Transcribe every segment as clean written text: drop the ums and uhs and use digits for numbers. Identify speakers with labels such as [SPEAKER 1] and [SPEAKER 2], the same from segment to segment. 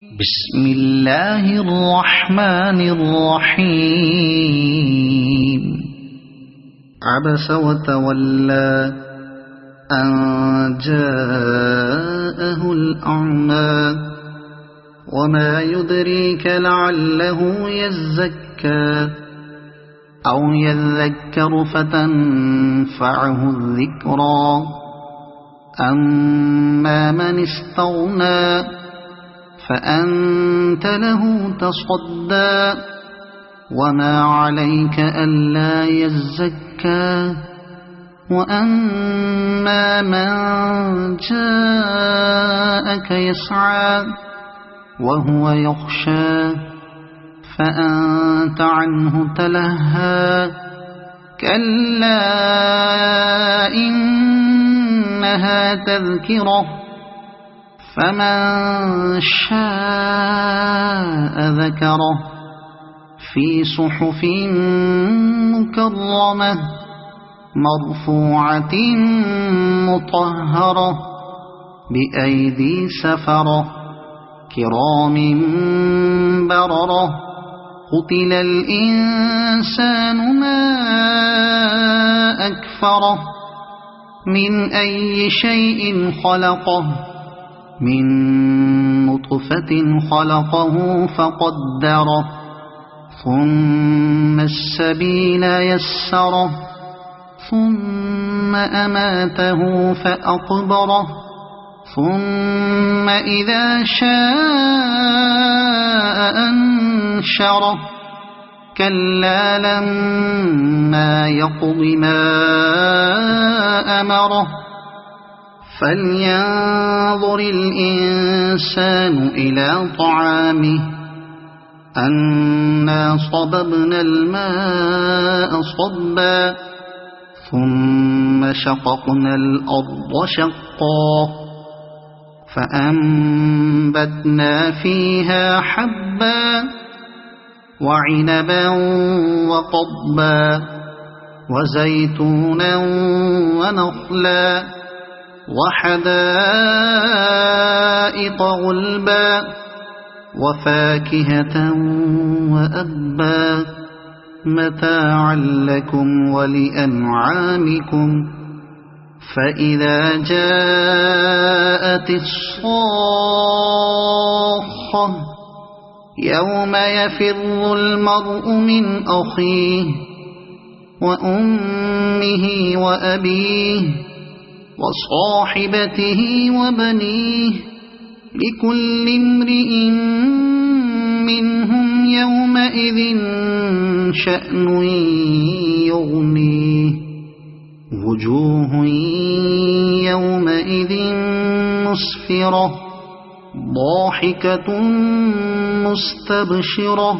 [SPEAKER 1] بسم اللہ الرحمن الرحیم عبس وتولى أن جاءه الأعمى وما يدريك لعله يزكى أو يذكر فتنفعه الذكرى أما من استغنى فأنت له تصدى وما عليك ألا يزكى وأما من جاءك يسعى وهو يخشى فأنت عنه تلهى كلا إنها تذكرة فمن شاء ذكره في صحف مكرمة مرفوعة مطهرة بأيدي سفرة كرام بررة قتل الإنسان ما أكفره من أي شيء خلقه من نطفة خلقه فقدره ثم السبيل يسره ثم أماته فأقبره ثم إذا شاء أنشره كلا لما يقض ما أمره فلينظر الإنسان إلى طعامه أنا صببنا الماء صبا ثم شققنا الأرض شقا فأنبتنا فيها حبا وعنبا وقضبا وزيتونا ونخلا وحدائق غلبا وفاكهة وأبا متاعا لكم ولأنعامكم فإذا جاءت الصاخة يوم يفر المرء من أخيه وأمه وأبيه وصاحبته وبنيه لكل امرئ منهم يومئذ شأن يغنيه وجوه يومئذ مسفرة ضاحكة مستبشرة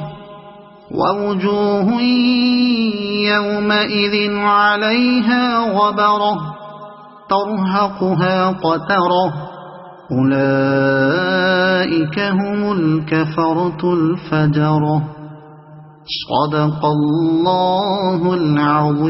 [SPEAKER 1] ووجوه يومئذ عليها غبرة ترهقها قترة أولئك هم الكفرة الفجرة صدق الله العظيم.